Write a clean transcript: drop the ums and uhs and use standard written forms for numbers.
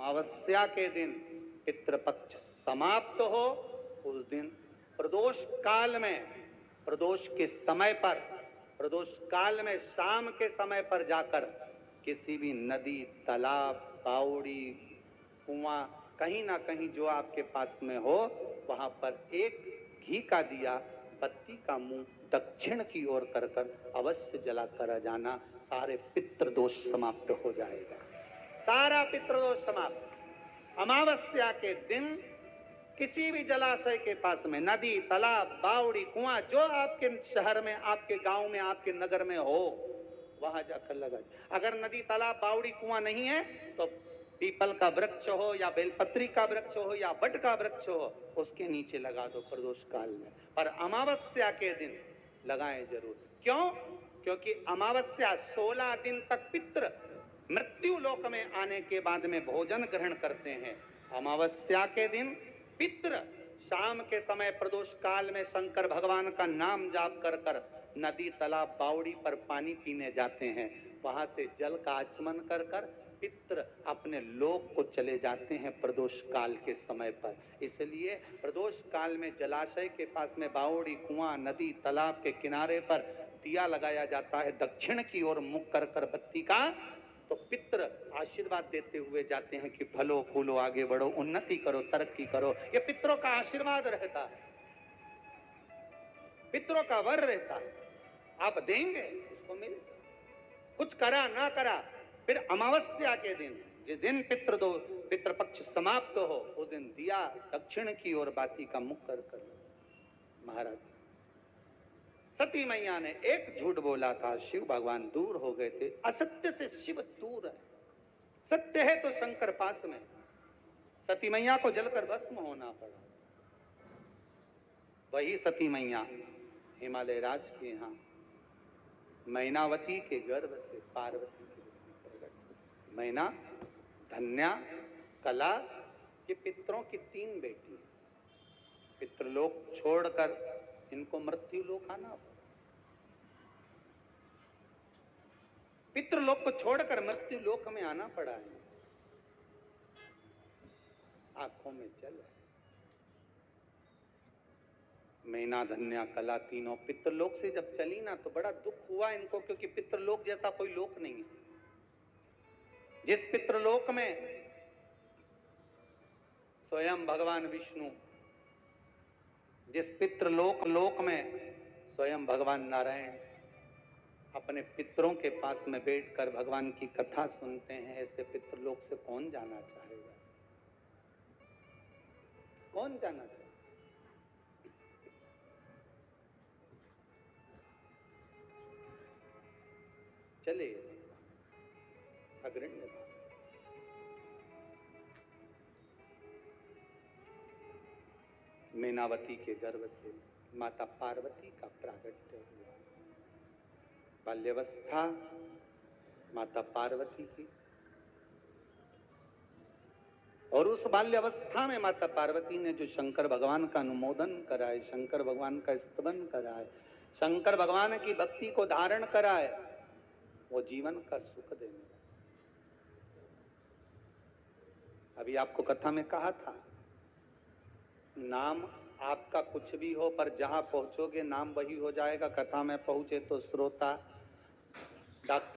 अमावस्या के दिन पितृपक्ष समाप्त हो, उस दिन प्रदोष काल में, प्रदोष के समय पर, प्रदोष काल में शाम के समय पर जाकर किसी भी नदी, तालाब, बावड़ी, कुआं, कहीं ना कहीं जो आपके पास में हो, वहां पर एक घी का दिया, बत्ती का मुंह दक्षिण की ओर कर कर अवश्य जला कर जाना। सारे पितृदोष समाप्त हो जाएगा, सारा पितृदोष समाप्त। अमावस्या के दिन किसी भी जलाशय के पास में, नदी, तालाब, बावड़ी, कुआं, जो आपके शहर में, आपके गांव में, आपके नगर में हो, वहां जाकर लगा। अगर नदी, तालाब, बावड़ी, कुआं नहीं है तो पीपल का वृक्ष हो या बेलपत्री का वृक्ष हो या बट का वृक्ष हो, उसके नीचे लगा दो प्रदोष काल में। पर अमावस्या के दिन लगाएं जरूर। क्यों? क्योंकि अमावस्या 16 दिन तक पितृ मृत्यु लोक में आने के बाद में भोजन ग्रहण करते हैं। अमावस्या के दिन पितृ शाम के समय प्रदोष काल में शंकर भगवान का नाम जाप कर कर नदी, तालाब, बावड़ी पर पानी पीने जाते हैं। वहां से जल का आचमन कर कर पितृ अपने लोक को चले जाते हैं प्रदोष काल के समय पर। इसलिए प्रदोष काल में जलाशय के पास में, बावड़ी, कुआं, नदी, तालाब के किनारे पर दिया लगाया जाता है दक्षिण की ओर मुख कर कर बत्ती का। तो पितृ आशीर्वाद देते हुए जाते हैं कि फलो फूलो, आगे बढ़ो, उन्नति करो, तरक्की करो। ये पितरों का आशीर्वाद रहता है, पितरों का वर रहता है। आप देंगे उसको मिलेगा, कुछ करा ना करा। फिर अमावस्या के दिन, जिस दिन पितृपक्ष समाप्त हो, उस दिन दिया दक्षिण की ओर बाती का मुख कर कर। महाराज सती मैया ने एक झूठ बोला था, शिव भगवान दूर हो गए थे। असत्य से शिव दूर है, सत्य है तो शंकर पास में। सती मैया को जलकर भस्म होना पड़ा। वही सती मैया हिमालय राज के यहाँ मैनावती के गर्भ से पार्वती के रूप में प्रकट हुई। मैना, धन्या, कला, ये पितरों की 3 बेटी। पितृलोक छोड़कर इनको मृत्यु लोक आना पड़ा। पितृलोक को छोड़कर मृत्यु लोक में आना पड़ा है। आंखों में जल है। मैना, धन्या, कला तीनों पितृलोक से जब चली ना तो बड़ा दुख हुआ इनको, क्योंकि पितृलोक जैसा कोई लोक नहीं है। जिस पितृलोक में स्वयं भगवान विष्णु, जिस पितृलोक में स्वयं भगवान नारायण अपने पितरों के पास में बैठकर भगवान की कथा सुनते हैं, ऐसे पितृलोक से कौन जाना चाहेगा? कौन जाना चाहेगा? चले अग्रण्य भाव। मैनावती के गर्भ से माता पार्वती का प्रागट्य हुआ। बाल्यावस्था माता पार्वती की, और उस बाल्यावस्था में माता पार्वती ने जो शंकर भगवान का अनुमोदन कराए, शंकर भगवान का स्तवन कराए, शंकर भगवान की भक्ति को धारण कराए, वो जीवन का सुख देने। अभी आपको कथा में कहा था, नाम आपका कुछ भी हो, पर जहां पहुंचोगे नाम वही हो जाएगा। कथा में पहुंचे तो श्रोता डॉक्टर